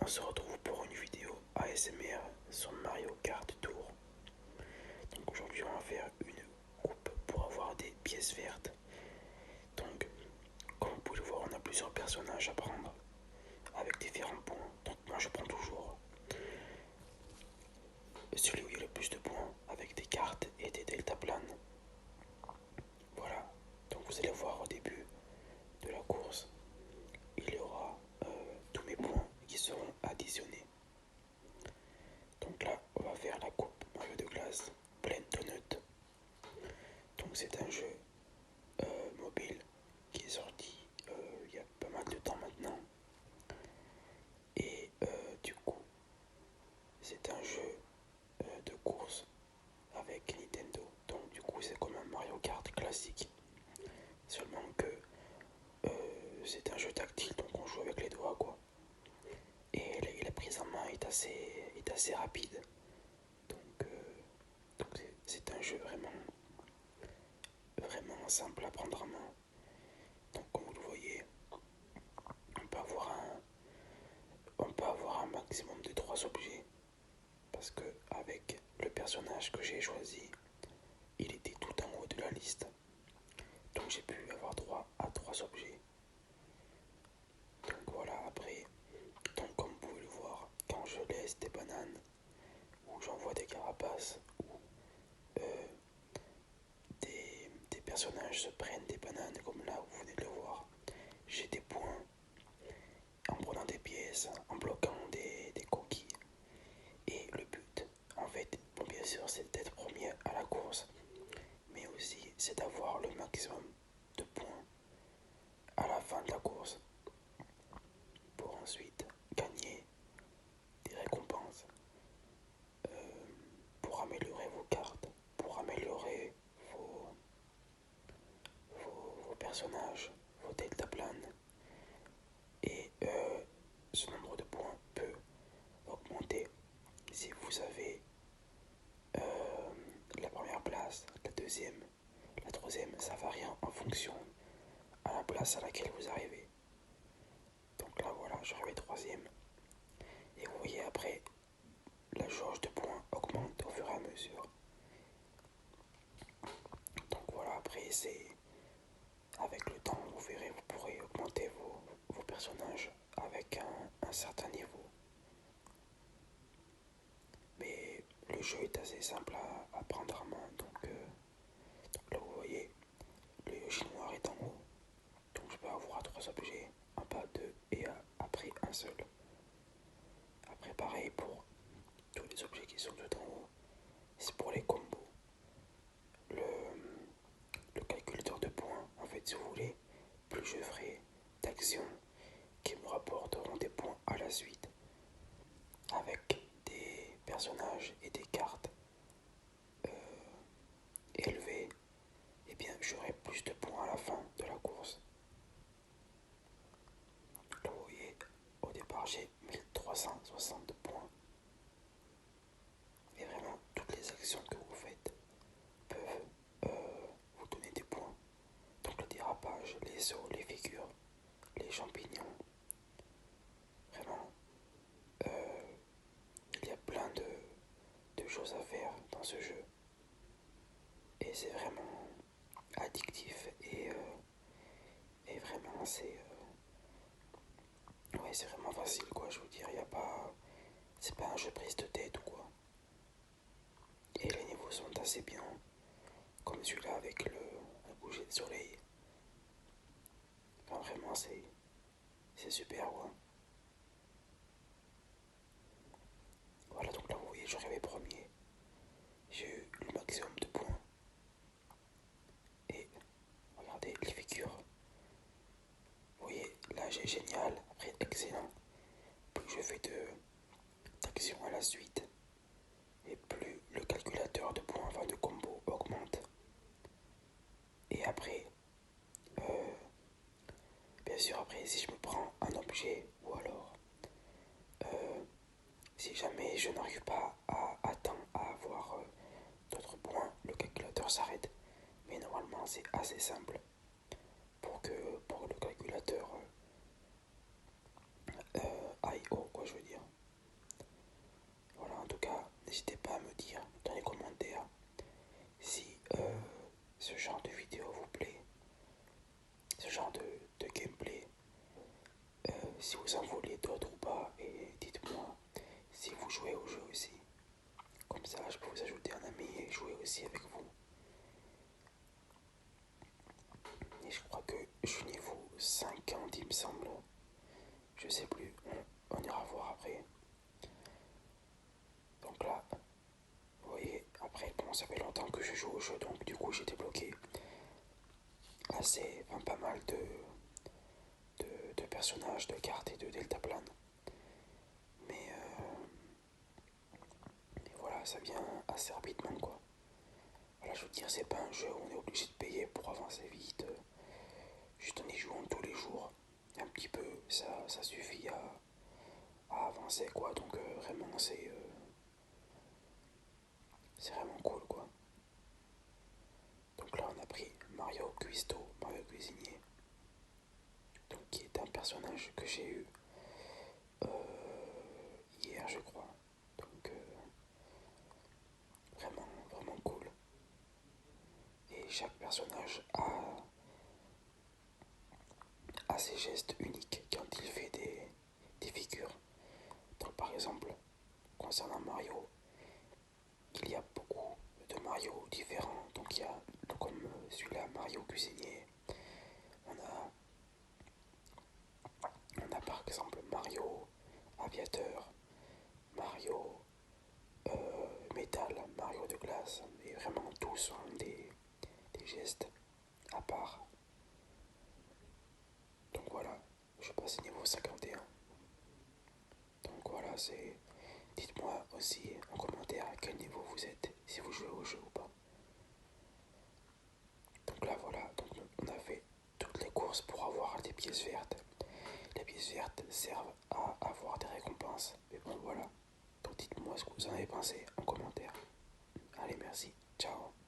on se retrouve pour une vidéo ASMR sur Mario Kart Tour. Donc aujourd'hui on va faire une coupe pour avoir des pièces vertes. Donc comme vous pouvez le voir, on a plusieurs personnages à prendre avec différents points. Donc moi je prends toujours celui où il y a le plus de points avec des cartes et des deltaplanes. Voilà, donc vous allez voir au début de la course, il y aura tous mes points qui seront additionnés. Donc là, on va faire la coupe Mario de glace pleine donut. Donc c'est un jeu mobile qui est sorti il y a pas mal de temps maintenant. Et du coup, c'est un jeu de course avec Nintendo. Donc du coup, c'est comme un Mario Kart classique. Seulement que c'est un jeu tactile, donc on joue avec les doigts quoi. Et la prise en main est assez rapide. Donc c'est un jeu vraiment simple à prendre en main. Donc comme vous le voyez, on peut avoir un maximum de 3 objets. Parce que avec le personnage que j'ai choisi, il était tout en haut de la liste. Donc j'ai pu avoir droit à 3 objets. Donc voilà, après, donc comme vous pouvez le voir, quand je laisse des bananes, ou j'envoie des carapaces, ou des personnages se prennent des bananes, comme là vous venez de le voir, j'ai des points en prenant des pièces, en bloquant des coquilles. Et le but, en fait, bon, bien sûr, c'est d'être premier à la course, mais aussi c'est d'avoir le maximum de points à la fin de la course pour ensuite gagner des récompenses, pour améliorer vos cartes, pour améliorer vos personnages, vos deltaplanes. Et ce nombre de points peut augmenter si vous avez la première place, la deuxième, la troisième. Ça varie en fonction à la place à laquelle vous arrivez. Donc là voilà, je arrive troisième. Et vous voyez après, la jauge de points augmente au fur et à mesure. Donc voilà, après c'est avec le temps, vous verrez, vous pourrez augmenter vos personnages avec un certain niveau. Mais le jeu est assez simple à prendre en main. Donc là vous voyez, le Yoshi noir est en haut. Donc je peux avoir 3 objets, en bas 2 et après un seul. Après pareil pour tous les objets qui sont tout en haut. C'est pour les combos. Le, le calculateur de points, en fait si vous voulez, plus je ferai d'actions qui me rapporteront des points à la suite avec des personnages et des cartes élevées, et bien j'aurai plus de points à la fin de la course. Là vous voyez, au départ j'ai 1360 points. Et vraiment, toutes les actions que vous faites peuvent vous donner des points. Donc le dérapage, les sauts, les figures, les champignons. Vraiment, il y a plein de choses à faire dans ce jeu. Et c'est vraiment addictif et vraiment ouais, c'est vraiment facile quoi, je veux dire, il y a pas... C'est pas un jeu prise de tête ou quoi. Et les niveaux sont assez bien, comme celui-là avec le bouger de soleil. Enfin, vraiment, c'est super, ouais. Voilà, donc là, vous voyez, j'arrivais premier. J'ai eu le maximum de points. Et regardez les figures. Vous voyez, là, j'ai génial, après excellent. Plus je fais d'actions à la suite, et plus le calculateur de points, enfin de combos, augmente. Et après, bien sûr, après, si je me prends un objet, ou alors, si jamais je n'arrive pas à atteindre, à avoir d'autres points, le calculateur s'arrête. Mais normalement, c'est assez simple pour que le calculateur aille haut, quoi, je veux dire. si vous en voulez d'autres ou pas, et dites-moi si vous jouez au jeu aussi. Comme ça, je peux vous ajouter un ami et jouer aussi avec vous. Et je crois que je suis niveau 50, il me semble. Je sais plus, on ira voir après. Donc là, vous voyez, après, bon, ça fait longtemps que je joue au jeu, donc du coup j'ai débloqué pas mal de personnages, de cartes et de deltaplane. Mais voilà, ça vient assez rapidement quoi. Voilà, je veux dire, c'est pas un jeu où on est obligé de payer pour avancer vite. Juste en y jouant tous les jours, un petit peu, ça suffit à avancer quoi. Donc vraiment, c'est vraiment cool quoi. Donc là, on a pris Mario Cuisto, Mario Cuisinier, donc qui est un personnage que j'ai eu hier, je crois. Donc vraiment, vraiment cool. Et chaque personnage a ses gestes uniques quand il fait des figures. Donc par exemple, concernant Mario, il y a beaucoup de Mario différents. Donc il y a, comme celui-là, Mario Cuisinier. On a, on a par exemple Mario Aviateur, Mario Métal, Mario de glace. Et vraiment tous ont des gestes à part. Donc voilà, je passe niveau 51. Donc voilà, c'est... Dites-moi aussi en commentaire à quel niveau vous êtes, si vous jouez au jeu ou pas. Donc là voilà, donc on a fait toutes les courses pour avoir des pièces vertes. Les pièces vertes servent à avoir des récompenses. Mais bon voilà. Donc dites-moi ce que vous en avez pensé en commentaire. Allez, merci. Ciao.